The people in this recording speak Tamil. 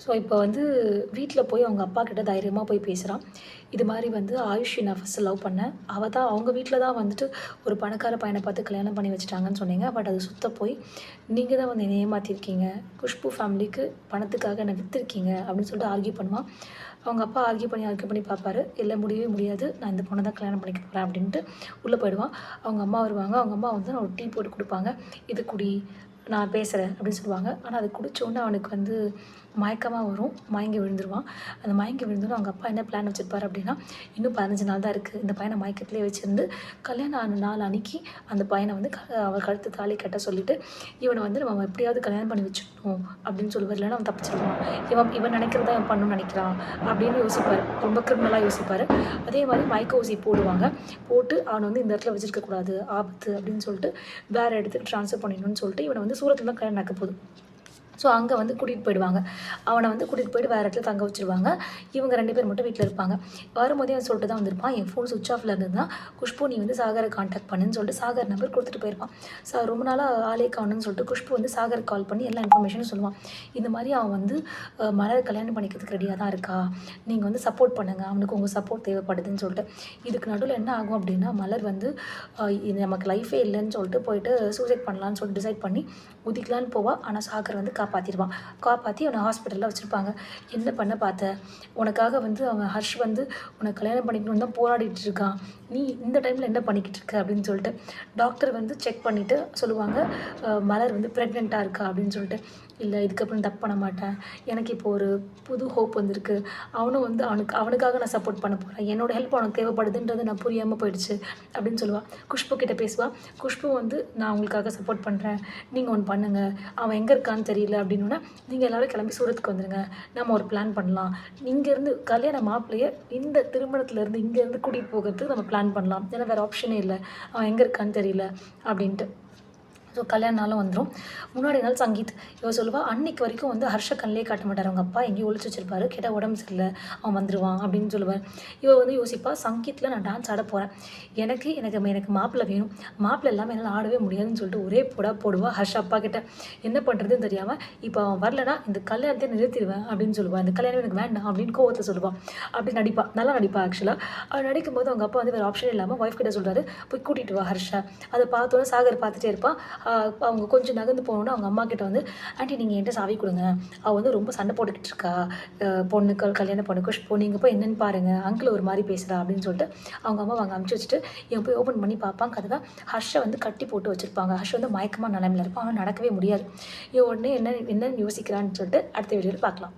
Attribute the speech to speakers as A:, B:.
A: ஸோ இப்போ வந்து வீட்டில் போய் அவங்க அப்பா கிட்ட தைரியமாக போய் பேசுகிறான். இது மாதிரி வந்து ஆயுஷி நான் ஃபஸ்ட்டு லவ் பண்ணேன். அவள் தான் அவங்க வீட்டில் தான் வந்துட்டு ஒரு பணக்கார பையனை பார்த்து கல்யாணம் பண்ணி வச்சுட்டாங்கன்னு சொன்னீங்க. பட் அது சுத்த போய் நீங்கள் தான் வந்து என்னை ஏமாற்றிருக்கீங்க. குஷ்பு ஃபேமிலிக்கு பணத்துக்காக என்னை விற்றுருக்கீங்க அப்படின்னு சொல்லிட்டு ஆர்கியூ பண்ணுவான். அவங்க அப்பா ஆர்கியூ பண்ணி பார்ப்பாரு. இல்லை முடியவே முடியாது, நான் இந்த பொண்ணை தான் கல்யாணம் பண்ணிக்க போகிறேன் அப்படின்ட்டு உள்ளே போயிடுவான். அவங்க அம்மா வருவாங்க. அவங்க அம்மா வந்து ஒரு டீ போட்டு கொடுப்பாங்க. இது குடி, நான் பேசுகிறேன் அப்படின்னு சொல்லுவாங்க. ஆனால் அது குடித்தோடனே அவனுக்கு வந்து மயக்கமாக வரும். மயங்கி விழுந்துருவான். அந்த மயங்கி விழுந்தோடனே அவங்க அப்பா என்ன பிளான் வச்சுருப்பாரு அப்படின்னா, இன்னும் 15 நாள் தான் இருக்குது, இந்த பையனை மயக்கத்திலே வச்சுருந்து கல்யாணம் ஆன நாள் அன்றைக்கி அந்த பையனை வந்து அவர் கழுத்து தாலி கட்ட சொல்லிவிட்டு இவனை வந்து நம்ம எப்படியாவது கல்யாணம் பண்ணி வச்சுக்கணும் அப்படின்னு சொல்லுவார். இல்லைன்னா அவன் தப்பிச்சிடுவான். இவன் நினைக்கிறதா இவன் பண்ணணும்னு நினைக்கிறான் அப்படின்னு யோசிப்பார். ரொம்ப கிரிமினலாக யோசிப்பார். அதே மாதிரி மயக்க ஊசி போடுவாங்க. போட்டு அவனை வந்து இந்த இடத்துல வச்சுருக்கக்கூடாது, ஆபத்து அப்படின்னு சொல்லிட்டு வேறு இடத்துக்கு ட்ரான்ஸ்ஃபர் பண்ணிடணும்னு சொல்லிட்டு இவனை வந்து சூரத்தில் தான் கல்யாணம் நடக்க போகுது. ஸோ அங்கே வந்து கூட்டிகிட்டு போயிடுவாங்க. அவனை வந்து கூட்டிகிட்டு போய்ட்டு வேறு இடத்துல தங்க வச்சுருவாங்க. இவங்க 2 பேர் மட்டும் வீட்டில் இருப்பாங்க. வரும்போதே அவன் சொல்லிட்டு தான் வந்திருப்பான், என் ஃபோன் சுவிட்ச் ஆஃபில் இருந்ததுன்னா குஷ்பு நீ வந்து சாகரை கான்டாக்ட் பண்ணுன்னு சொல்லிட்டு சாகர் நம்பர் கொடுத்துட்டு போயிருப்பான். ரொம்ப நாளாக ஆளே காணுன்னு சொல்லிட்டு குஷ்பு வந்து சாகர் கால் பண்ணி எல்லா இன்ஃபர்மேஷனும் சொல்லுவான். இந்த மாதிரி அவன் வந்து மலர் கல்யாணம் பண்ணிக்கிறதுக்கு ரெடியாக தான் இருக்கா, நீங்கள் வந்து சப்போர்ட் பண்ணுங்கள், அவனுக்கு உங்கள் சப்போர்ட் தேவைப்படுதுன்னு சொல்லிட்டு. இதுக்கு நடுவில் என்ன ஆகும் அப்படின்னா, மலர் வந்து இது நமக்கு லைஃபே இல்லைன்னு சொல்லிட்டு போயிட்டு சூசைட் பண்ணலான்னு சொல்லிட்டு டிசைட் பண்ணி குதிக்கலான்னு போவா. ஆனால் சாகர் வந்து காப்பாற்றி அவனை ஹாஸ்பிட்டலில் வச்சுருப்பாங்க. என்ன பண்ண பார்த்த, உனக்காக வந்து அவன் ஹர்ஷ் வந்து உனக்கு கல்யாணம் பண்ணிக்கணும்னு தான் போராடிட்டு இருக்கான், நீ இந்த டைமில் என்ன பண்ணிக்கிட்டு இருக்க அப்படின்னு சொல்லிட்டு டாக்டர் வந்து செக் பண்ணிவிட்டு சொல்லுவாங்க, மலர் வந்து ப்ரெக்னெண்ட்டாக இருக்கா அப்படின்னு சொல்லிட்டு. இல்லை, இதுக்கப்புறம் தப்பு பண்ண மாட்டேன், எனக்கு இப்போ ஒரு புது ஹோப் வந்திருக்கு, அவனும் வந்து அவனுக்காக நான் சப்போர்ட் பண்ண போகிறேன், என்னோடய ஹெல்ப் அவனுக்கு தேவைப்படுதுன்றது நான் புரியாமல் போயிடுச்சு அப்படின்னு சொல்லுவாள். குஷ்பு கிட்டே பேசுவாள். குஷ்பு வந்து நான் உங்களுக்காக சப்போர்ட் பண்ணுறேன், நீங்கள் ஒன்று பண்ணுங்கள், அவன் எங்கே இருக்கான்னு தெரியல அப்படின்னா நீங்கள் எல்லோரும் கிளம்பி சூரத்துக்கு வந்துடுங்க, நம்ம ஒரு பிளான் பண்ணலாம், இங்கேருந்து கல்யாண மாப்பிள்ளையை இந்த திருமணத்துலேருந்து இங்கேருந்து கூட்டிகிட்டு போகிறதுக்கு நம்ம பிளான் பண்ணலாம், ஏன்னா வேறு ஆப்ஷனே இல்லை, அவன் எங்கே இருக்கான்னு தெரியல அப்படின்ட்டு. ஸோ கல்யாண நாளும் வந்துடும். முன்னாடி நாள் சங்கீத் இவள் சொல்லுவாள், அன்னைக்கு வரைக்கும் வந்து ஹர்ஷ கண்ணிலே காட்ட மாட்டார், அவங்க அப்பா எங்கேயும் ஒழிச்சு வச்சிருப்பாரு, கேட்டால் உடம்பு சரியில்லை அவன் வந்துடுவான் அப்படின்னு சொல்லுவார். இவள் வந்து யோசிப்பா, சங்கீத்தில் நான் டான்ஸ் ஆட போகிறேன், எனக்கு மாப்பிள்ளை வேணும், மாப்பிள்ளை இல்லாமல் என்னால் ஆடவே முடியாதுன்னு சொல்லிட்டு ஒரே போடுவாள் ஹர்ஷ அப்பா கிட்ட. என்ன பண்ணுறதுன்னு தெரியாமல், இப்போ அவன் வரலனா இந்த கல்யாணத்தை நிறுத்திடுவேன் அப்படின்னு சொல்லுவாள், இந்த கல்யாணம் எனக்கு வேண்டாம் அப்படின்னு கோவத்தில் சொல்லுவாள். அப்படி நல்லா நடிப்பா. ஆக்சுவலாக அவள் நடிக்கும்போது அவங்க அப்பா வந்து வேறு ஆப்ஷன் இல்லாமல் ஒய்ஃப் கிட்ட சொல்கிறாரு, போய் கூட்டிகிட்டு வா ஹர்ஷா. அதை பார்த்தோன்னே சாகர் பார்த்துட்டே இருப்பான். அவங்க கொஞ்சம் நகர்ந்து போனோன்னா அவங்க அம்மா கிட்ட வந்து, ஆண்டி நீங்கள் என்கிட்ட சாவி கொடுங்க, அவள் வந்து ரொம்ப சண்டை போட்டுக்கிட்டு இருக்கா, கல்யாண பொண்ணு குஷ்பு, நீங்கள் போய் என்னென்னு பாருங்கள், அங்கிள் ஒரு மாதிரி பேசுகிறா அப்படின்னு சொல்லிட்டு அவங்க அம்மா அவங்க அனுப்பிச்சி வச்சுட்டு இவன் போய் ஓப்பன் பண்ணி பார்ப்பாங்க. கதை ஹர்ஷை வந்து கட்டி போட்டு வச்சுருப்பாங்க. ஹர்ஷ் வந்து மயக்கமாக நிலைமையில் இருப்பான், அவன் நடக்கவே முடியாது. இவன் உடனே என்னென்னு யோசிக்கிறான்னு சொல்லிட்டு அடுத்த வீடியோவில் பார்க்கலாம்.